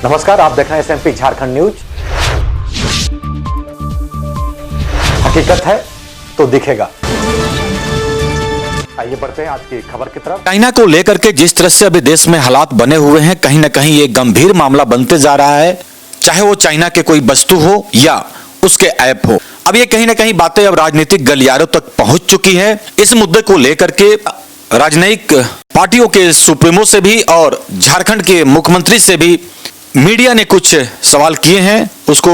नमस्कार, आप देख रहे हैं SMP झारखंड न्यूज। हकीकत है तो दिखेगा। आइए बढ़ते हैं आज की खबर की तरफ। चाइना को लेकर के जिस तरह से अभी देश में हालात बने हुए हैं, कहीं ना कहीं ये गंभीर मामला बनते जा रहा है, चाहे वो चाइना के कोई वस्तु हो या उसके ऐप हो। अब ये कहीं ना कहीं बातें अब राजनीतिक गलियारों तक पहुंच चुकी है। इस मुद्दे को लेकर के राजनयिक पार्टियों के सुप्रीमो से भी और झारखंड के मुख्यमंत्री से भी मीडिया ने कुछ सवाल किए हैं उसको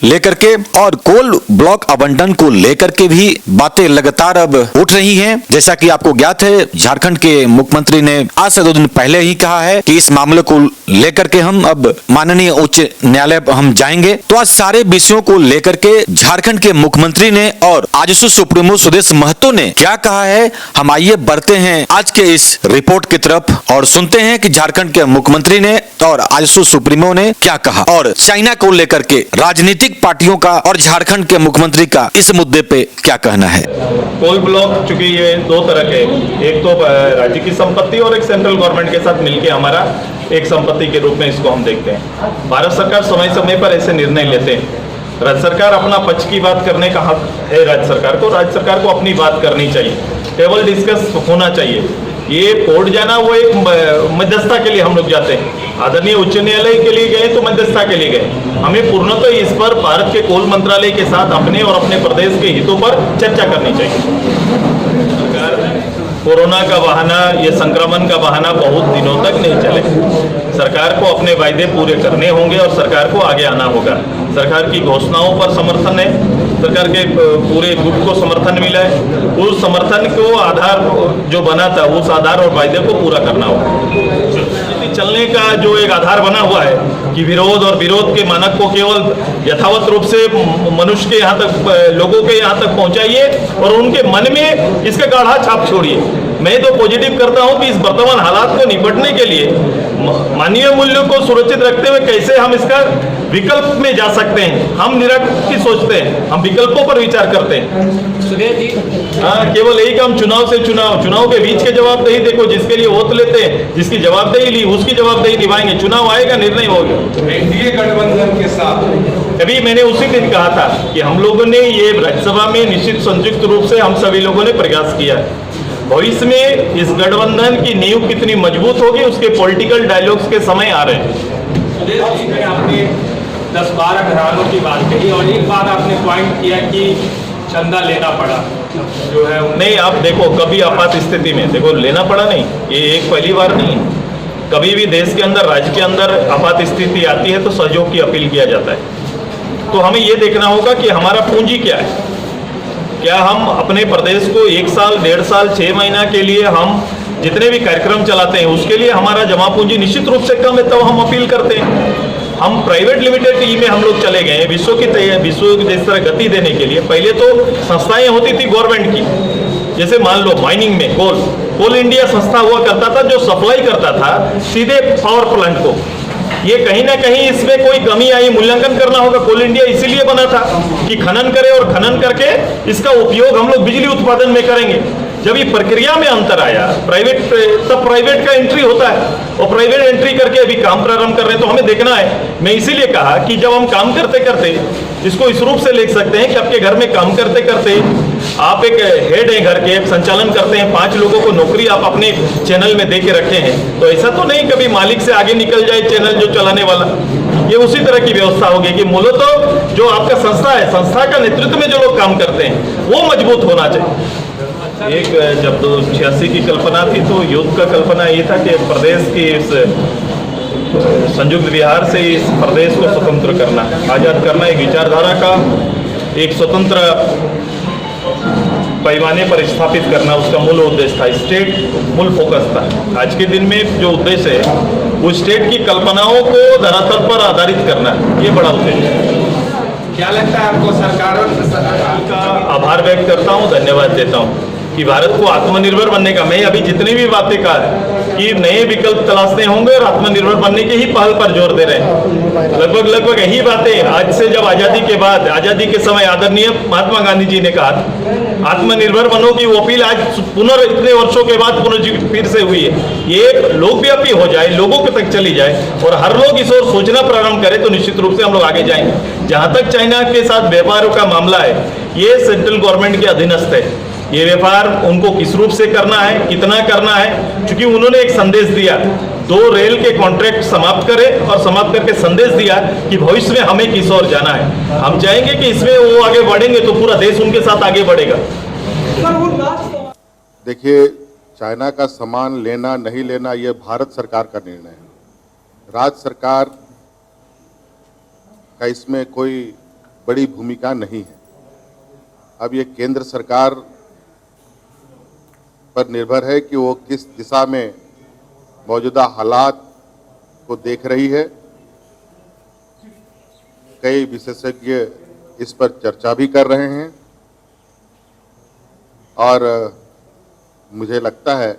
लेकर के, और कोल ब्लॉक आवंटन को लेकर के भी बातें लगातार अब उठ रही हैं। जैसा कि आपको ज्ञात है, झारखंड के मुख्यमंत्री ने आज से 2 दिन पहले ही कहा है कि इस मामले को लेकर के हम अब माननीय उच्च न्यायालय हम जाएंगे। तो आज सारे विषयों को लेकर के झारखंड के मुख्यमंत्री ने और आजसू सुप्रीमो सुदेश महतो ने क्या कहा है, हम आइए बढ़ते हैं आज के इस रिपोर्ट की तरफ और सुनते हैं कि झारखंड के मुख्यमंत्री ने और आजसू सुप्रीमो ने क्या कहा और चाइना को लेकर के राजनीतिक पार्टियों का और झारखंड के मुख्यमंत्री का इस मुद्दे पे क्या कहना है। कोल ब्लॉक चूंकि ये 2 तरह के, एक तो राज्य की संपत्ति और एक सेंट्रल गवर्नमेंट के साथ मिलके हमारा एक संपत्ति के रूप में इसको हम देखते हैं। भारत सरकार समय समय पर ऐसे निर्णय लेते हैं। राज्य सरकार अपना पक्ष की बात करने का हक है राज्य सरकार को अपनी बात करनी चाहिए, टेबल डिस्कस होना चाहिए। ये कोर्ट जाना वो एक मध्यस्थता के लिए हम लोग जाते हैं। आदरणीय उच्च न्यायालय के लिए गए तो मध्यस्थता के लिए गए। हमें पूर्णतः इस पर भारत के कोल मंत्रालय के साथ अपने और अपने प्रदेश के हितों पर चर्चा करनी चाहिए। कोरोना का बहाना, ये संक्रमण का बहाना बहुत दिनों तक नहीं चले। सरकार को अपने वायदे पूरे करने होंगे और सरकार को आगे आना होगा। सरकार की घोषणाओं पर समर्थन है, सरकार के पूरे गुट को समर्थन मिला है। उस समर्थन को आधार जो बना था, उस आधार और वायदे को पूरा करना होगा। चलने का जो एक आधार बना हुआ है कि विरोध और विरोध के मानक को केवल यथावत रूप से मनुष्य के यहाँ तक, लोगों के यहाँ तक पहुँचाइए और उनके मन में इसका गाढ़ा छाप छोड़िए। मैं तो पॉजिटिव करता हूं कि इस वर्तमान हालात को निपटने के लिए मानवीय मूल्यों को सुरक्षित रखते हुए कैसे हम इसका विकल्प में जा सकते हैं। हम निरंतर की सोचते हैं, हम विकल्पों पर विचार करते हैं। सुधीर जी, केवल यही काम चुनाव से चुनाव के बीच के जवाबदेही देखो, जिसके लिए वोट लेते हैं, जिसकी जवाबदेही ली उसकी जवाबदेही निभाएंगे। चुनाव आएगा, निर्णय होगा। एनडीए गठबंधन के साथ अभी मैंने उसी दिन कहा था कि हम लोगों ने ये राज्यसभा में निश्चित संयुक्त रूप से हम सभी लोगों ने प्रयास किया है। भविष्य में इस गठबंधन की नींव कितनी मजबूत होगी उसके पॉलिटिकल डायलॉग्स के समय आ रहे हैं। आपने 10-12 घरानों की बात कही और एक बात आपने पॉइंट किया कि चंदा लेना पड़ा जो है नहीं, आप देखो कभी आपात स्थिति में देखो लेना पड़ा नहीं, ये एक पहली बार नहीं है। कभी भी देश के अंदर, राज्य के अंदर आपात स्थिति आती है तो सहयोग की अपील किया जाता है। तो हमें ये देखना होगा कि हमारा पूंजी क्या है। क्या हम अपने प्रदेश को 1 साल, 1.5 साल, 6 महीना के लिए हम जितने भी कार्यक्रम चलाते हैं उसके लिए हमारा जमा पूंजी निश्चित रूप से कम है, तब हम अपील करते हैं। हम प्राइवेट लिमिटेड में हम लोग चले गए विश्व की जिस तरह गति देने के लिए। पहले तो संस्थाएं होती थी गवर्नमेंट की, जैसे मान लो माइनिंग में कोल इंडिया संस्था हुआ करता था जो सप्लाई करता था सीधे पावर प्लांट को। ये कहीं ना कहीं इसमें कोई कमी आई, मूल्यांकन करना होगा। कोल इंडिया इसीलिए बना था कि खनन करे और खनन करके इसका उपयोग हम लोग बिजली उत्पादन में करेंगे। जब ये प्रक्रिया में अंतर आया तब प्राइवेट का एंट्री होता है और प्राइवेट एंट्री करके अभी काम प्रारंभ कर रहे हैं। तो हमें देखना है। मैं इसीलिए कहा कि जब हम काम करते करते इसको इस रूप से लिख सकते हैं कि आपके घर में काम करते करते आप एक हेड हैं घर के, संचालन करते हैं, 5 लोगों को नौकरी आप अपने चैनल में दे के रखे हैं। तो ऐसा तो नहीं कभी मालिक से आगे निकल जाए चैनल जो चलाने वाला। ये उसी तरह की व्यवस्था होगी कि मूलतः जो आपका संस्था है, संस्था का नेतृत्व में जो लोग काम करते हैं वो मजबूत होना चाहिए। एक जब 86 की कल्पना थी तो युद्ध का कल्पना ये था कि प्रदेश की इस संयुक्त बिहार से इस प्रदेश को स्वतंत्र करना, आज़ाद करना, एक विचारधारा का एक स्वतंत्र पैमाने पर स्थापित करना उसका मूल उद्देश्य था। स्टेट मूल फोकस था। आज के दिन में जो उद्देश्य है वो स्टेट की कल्पनाओं को धरातल पर आधारित करना, ये बड़ा उद्देश्य है। क्या लगता है आपको सरकारों का आभार व्यक्त करता हूँ, धन्यवाद देता हूँ कि भारत को आत्मनिर्भर बनने का, मैं अभी जितनी भी बातें कहा कि नए विकल्प तलाशने होंगे और आत्मनिर्भर बनने की ही पहल पर जोर दे रहे हैं। लगभग यही बातें आज से जब आज़ादी के बाद, आज़ादी के समय आदरणीय महात्मा गांधी जी ने कहा आत्मनिर्भर बनो की वो अपील आज इतने वर्षों के बाद पुनर्जीवित फिर से हुई है। ये लोकव्यापी हो जाए, लोगों के तक चली जाए और हर लोग इस ओर सोचना प्रारंभ करें तो निश्चित रूप से हम लोग आगे जाएंगे। जहां तक चाइना के साथ व्यापारों का मामला है, ये सेंट्रल गवर्नमेंट के अधीनस्थ है। ये व्यापार उनको किस रूप से करना है, कितना करना है, क्योंकि उन्होंने एक संदेश दिया, 2 रेल के कॉन्ट्रैक्ट समाप्त करें और समाप्त करके संदेश दिया कि भविष्य में हमें किस ओर जाना है। हम चाहेंगे कि इसमें वो आगे बढ़ेंगे तो पूरा देश उनके साथ आगे बढ़ेगा। देखिए, चाइना का सामान लेना नहीं लेना ये भारत सरकार का निर्णय है। राज्य सरकार का इसमें कोई बड़ी भूमिका नहीं है। अब ये केंद्र सरकार पर निर्भर है कि वो किस दिशा में मौजूदा हालात को देख रही है। कई विशेषज्ञ इस पर चर्चा भी कर रहे हैं और मुझे लगता है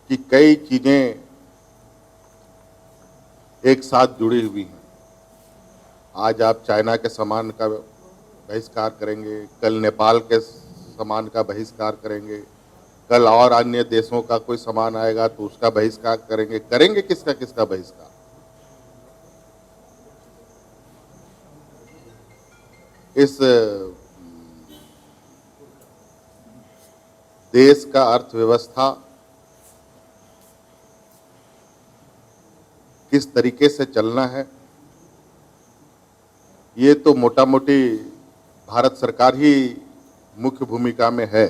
कि कई चीजें एक साथ जुड़ी हुई हैं। आज आप चाइना के सामान का बहिष्कार करेंगे, कल नेपाल के सामान का बहिष्कार करेंगे, कल और अन्य देशों का कोई सामान आएगा तो उसका बहिष्कार करेंगे किसका किसका बहिष्कार। इस देश का अर्थव्यवस्था किस तरीके से चलना है, ये तो मोटा मोटी भारत सरकार ही मुख्य भूमिका में है।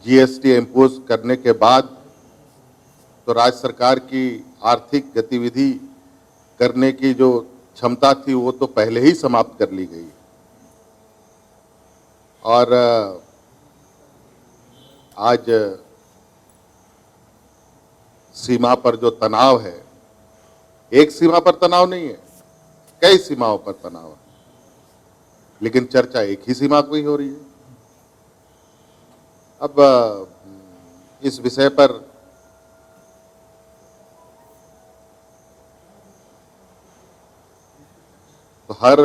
जीएसटी इम्पोज करने के बाद तो राज्य सरकार की आर्थिक गतिविधि करने की जो क्षमता थी वो तो पहले ही समाप्त कर ली गई। और आज सीमा पर जो तनाव है, एक सीमा पर तनाव नहीं है, कई सीमाओं पर तनाव है, लेकिन चर्चा एक ही सीमा की हो रही है। अब इस विषय पर तो हर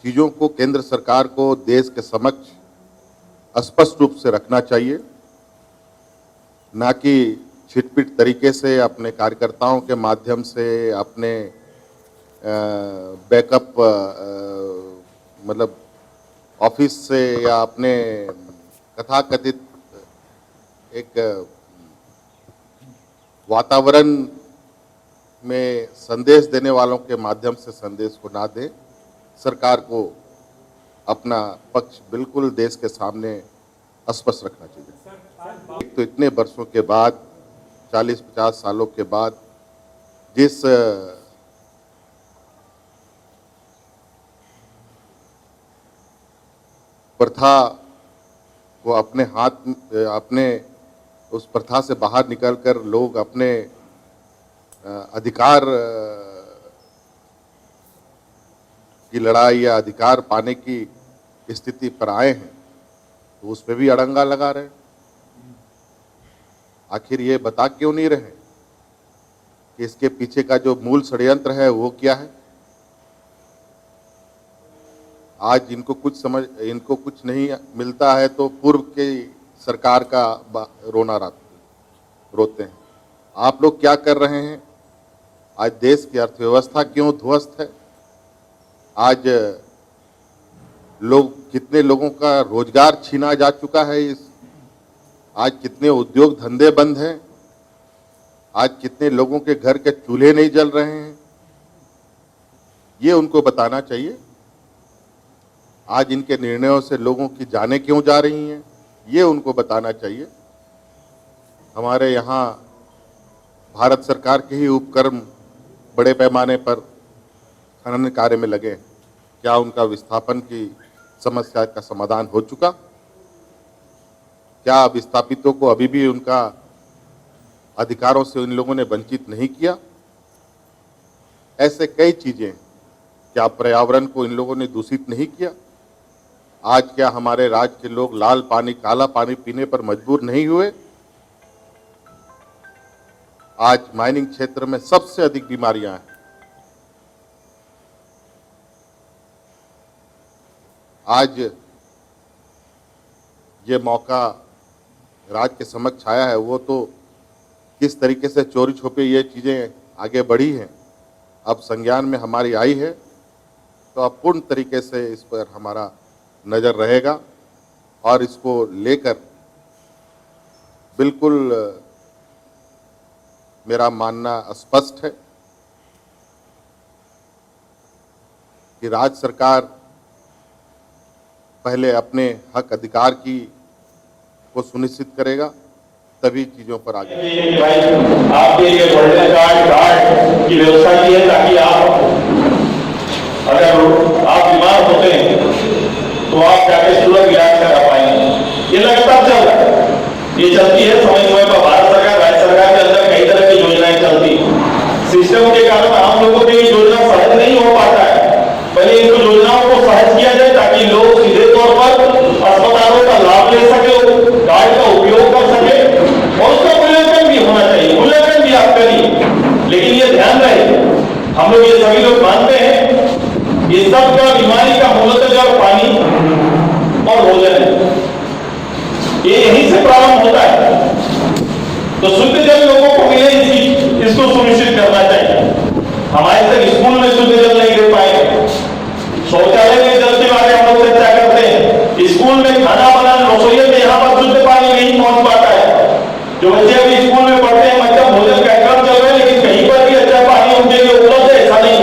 चीजों को केंद्र सरकार को देश के समक्ष स्पष्ट रूप से रखना चाहिए, ना कि छिटपिट तरीके से अपने कार्यकर्ताओं के माध्यम से, अपने बैकअप मतलब ऑफिस से या अपने कथाकथित एक वातावरण में संदेश देने वालों के माध्यम से संदेश को ना दे। सरकार को अपना पक्ष बिल्कुल देश के सामने स्पष्ट रखना चाहिए। एक तो इतने वर्षों के बाद, 40-50 सालों के बाद, जिस प्रथा को अपने उस प्रथा से बाहर निकलकर लोग अपने अधिकार की लड़ाई या अधिकार पाने की स्थिति पर आए हैं, तो उस पर भी अड़ंगा लगा रहे। आखिर ये बता क्यों नहीं रहे कि इसके पीछे का जो मूल षड्यंत्र है वो क्या है। आज इनको कुछ नहीं मिलता है तो पूर्व की सरकार का रोना रोते हैं। आप लोग क्या कर रहे हैं? आज देश की अर्थव्यवस्था क्यों ध्वस्त है? आज कितने लोगों का रोजगार छीना जा चुका है। आज कितने उद्योग धंधे बंद हैं। आज कितने लोगों के घर के चूल्हे नहीं जल रहे हैं। ये उनको बताना चाहिए। आज इनके निर्णयों से लोगों की जानें क्यों जा रही हैं, ये उनको बताना चाहिए। हमारे यहाँ भारत सरकार के ही उपक्रम बड़े पैमाने पर खनन कार्य में लगे, क्या उनका विस्थापन की समस्या का समाधान हो चुका? क्या विस्थापितों को अभी भी उनका अधिकारों से इन लोगों ने वंचित नहीं किया? ऐसे कई चीजें, क्या पर्यावरण को इन लोगों ने दूषित नहीं किया? आज क्या हमारे राज्य के लोग लाल पानी काला पानी पीने पर मजबूर नहीं हुए? आज माइनिंग क्षेत्र में सबसे अधिक बीमारियां हैं। आज ये मौका राज्य के समक्ष आया है, वो तो किस तरीके से चोरी छुपे ये चीज़ें आगे बढ़ी हैं, अब संज्ञान में हमारी आई है, तो अब पूर्ण तरीके से इस पर हमारा नज़र रहेगा और इसको लेकर बिल्कुल मेरा मानना स्पष्ट है कि राज्य सरकार पहले अपने हक अधिकार की को सुनिश्चित करेगा, तभी चीजों पर आगे। आपके लिए गोल्डन कार्ड की व्यवस्था की है ताकि आप अगर आप बीमार होते हैं तो आप जाके तुरंत इलाज करा पाएंगे। ये लगातार चल रहा है, ये चलती है समय समय पर भारत सरकार राज्य सरकार के अंदर कई तरह की योजनाएं चलती हैं। सिस्टम के कारण आम लोगों के लिए योजना सहज नहीं हो पाता है। पहले इन योजनाओं को सहज किया जाए ताकि लोग सीधे तौर पर अस्पतालों का लाभ ले सके, कार्ड का उपयोग कर सके और उसका मूल्यांकन भी होना चाहिए। मूल्यांकन भी आप करिए, लेकिन ये ध्यान रहे, हम लोग ये सभी लोग मानते हैं ये सब का बीमारी का मूलतः जड़ पानी और भोजन है, ये यहीं से प्रारंभ होता है। तो शुद्ध जल लोगों को मिले इसको सुनिश्चित करना चाहिए। हमारे तक स्कूल में शुद्ध जल नहीं दे पाए, शौचालय में जल के बारे में हम लोग चर्चा करते हैं, स्कूल में खाना बनाने रसोई में यहाँ पर शुद्ध पानी नहीं पहुंच पाता है। जो बच्चे अभी स्कूल में पढ़ते हैं अच्छा भोजन कार्यक्रम चल रहे हैं, लेकिन कहीं पर भी अच्छा पानी उनके लिए उपलब्ध है ऐसा नहीं।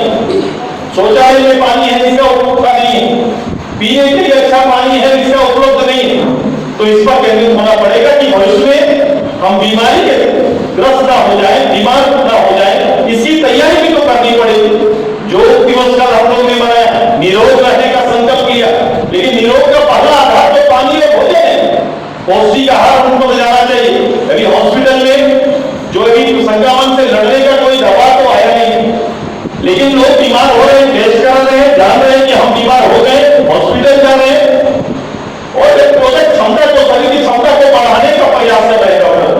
शौचालय में पानी है जिसका उपलब्ध नहीं, पीने के लिए अच्छा पानी है जिसका उपलब्ध नहीं। तो इस पर केंद्रित होना पड़ेगा कि भविष्य में हम बीमारी के ग्रस्त ना हो जाए, बीमार ना हो जाए, इसकी तैयारी भी तो करनी पड़ेगी। जो दिवस कल हम लोग ने मनाया, निरोग रहने का संकल्प किया, लेकिन निरोग का पहला आधार तो पानी और भोजन है। पौष्टिक आहार उनको जाना चाहिए। अभी हॉस्पिटल में जो अभी संक्रमण से लड़ने का कोई दवा तो आया नहीं, लेकिन लोग बीमार हो रहे हैं, टेस्ट करा रहे हैं, जान रहे हैं कि हम बीमार हो गए, हॉस्पिटल जा रहे हैं और एक प्रोजेक्ट क्षमता को, शरीर की क्षमता को बढ़ाने का प्रयास कर रहे हैं डॉक्टर,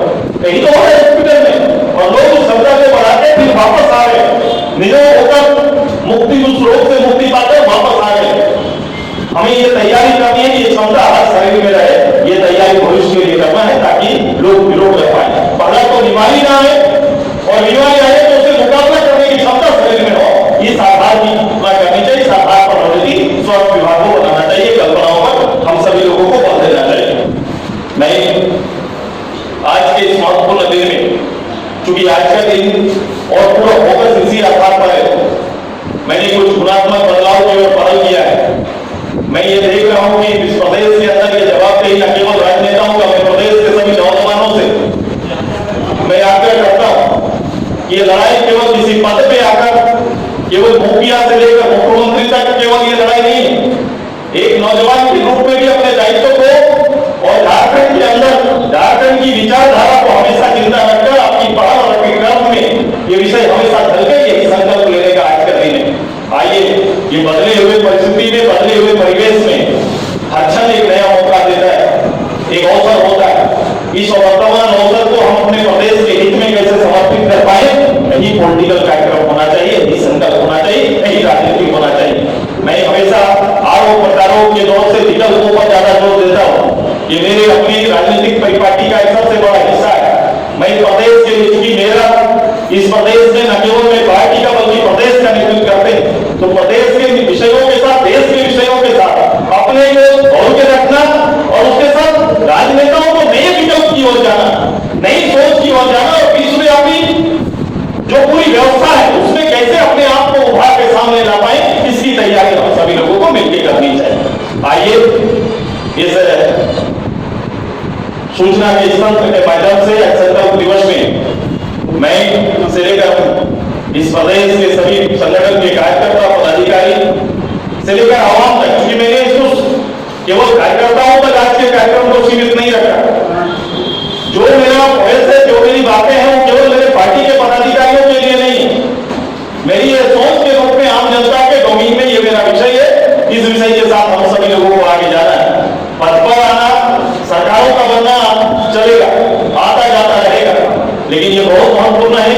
कहीं तो है हॉस्पिटल में, और लोग उस क्षमता को बढ़ाते फिर वापस आ रहे हैं, निरोग होकर मुक्ति, उस रोग से मुक्ति पाकर वापस आ गए। हमें ये तैयारी करनी है कि ये क्षमता हर शरीर में रहे, ये तैयारी भविष्य के लिए करना है ताकि लोग निरोग रह पाए। पहला तो बीमारी ना आए, और बीमारी आए तो उससे मुकाबला करने की क्षमता शरीर में हो, ये आधार की करनी चाहिए। इस आधार पर रणनीति स्वास्थ्य विभाग को बनाना चाहिए, कल्पनाओं पर हम सभी लोगों को बल देना चाहिए। मैं आज के इस महत्वपूर्ण दिन में, चूंकि आज का दिन और पूरा फोकस इसी आधार पर है, मैंने कुछ गुणात्मक बदलाव की ओर पहल किया है। मैं ये देख रहा हूं कि इस प्रदेश के अंदर ये जवाबदेही न केवल राजनेताओं का, मैं प्रदेश के सभी नौजवानों से मैं आग्रह करता हूं कि ये लड़ाई केवल किसी पद पे आकर, केवल मुखिया से लेकर मुख्यमंत्री तक केवल ये लड़ाई नहीं है। एक नौजवान के रूप में भी अपने दायित्व को और झारखंड के अंदर झारखंड की विचारधारा को हमेशा चिंता रखकर अपनी पढ़ाई और अपने क्रम में ये विषय हमेशा ढलकर यही संकल्प लेने का आज का दिन है। आइए, ये बदले हुए परिस्थिति में, बदले हुए परिवेश में हर क्षण एक नया मौका देता है, एक अवसर होता है। इस वर्तमान अवसर को हम अपने प्रदेश के हित में कैसे समर्पित कर पाए, यही पॉलिटिकल कार्यक्रम होना चाहिए, यही संकल्प होना चाहिए, यही राजनीति होना चाहिए। मैं हमेशा आरोप प्रत्यारोप के दौर से विकल्पों पर ज्यादा जोर देता हूँ। ये मेरे अपनी राजनीतिक परिपाटी का एक सबसे बड़ा हिस्सा है। मैं प्रदेश के लिए, चूंकि मेरा इस प्रदेश में न केवल मैं पार्टी का बल्कि प्रदेश का नेतृत्व करते हैं, तो प्रदेश के विषयों के साथ, देश के विषयों के साथ अपने को जोड़ के रखना और उसके साथ राजनेताओं को नए विकल्प की ओर जाना, नई सोच की ओर जाना, और बीच में अपनी जो पूरी व्यवस्था है उसमें कैसे अपने आप को उभार के सामने ला पाए, इसकी तैयारी हम सभी लोगों को मिलकर करनी चाहिए। आइए, इस सूचना के तंत्र के माध्यम से संकल्प दिवस में मैं से लेकर इस प्रदेश के सभी संगठन के कार्यकर्ता, पदाधिकारी से लेकर आवाम तक, क्योंकि मैंने इसको केवल कार्यकर्ताओं तक आज के कार्यक्रम को सीमित नहीं रखा। जो मेरा प्रयास है, जो मेरी बातें हैं, वो केवल मेरे पार्टी के पदाधिकारियों के लिए नहीं, मेरी ये सोच के रूप में आम जनता के डोमेन में ये मेरा विषय है। इस विषय के साथ हम सभी लोगों को आगे जाना है। पद पर आना, सरकारों का बनना चलेगा, आता जाता रहेगा, लेकिन ये बहुत महत्वपूर्ण है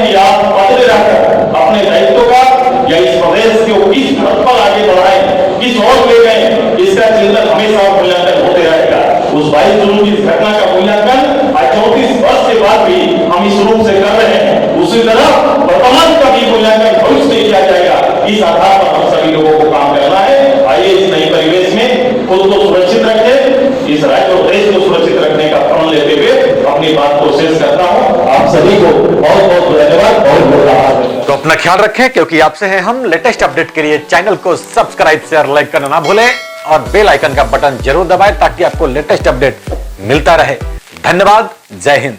जिस ओर ले गए इसका चिंतन हमेशा मूल्यांकन होते रहेगा। उस 22 जून की घटना का मूल्यांकन आज 34 वर्ष के बाद भी हम इस रूप से कर रहे हैं। उसी तरह वर्तमान का भी मूल्यांकन भविष्य में किया जाएगा। इस आधार पर हम सभी लोगों को काम करना है। आइए इस नए परिवेश में खुद को सुरक्षित रखें, इस राज्य और देश को सुरक्षित रखने का प्रण लेते हुए अपनी बात को शेष करता हूं। आप सभी को बहुत बहुत धन्यवाद, बहुत बहुत आभार। तो अपना ख्याल रखें, क्योंकि आपसे हैं हम। लेटेस्ट अपडेट के लिए चैनल को सब्सक्राइब, शेयर, लाइक करना ना भूलें और बेल आइकन का बटन जरूर दबाएं ताकि आपको लेटेस्ट अपडेट मिलता रहे। धन्यवाद। जय हिंद।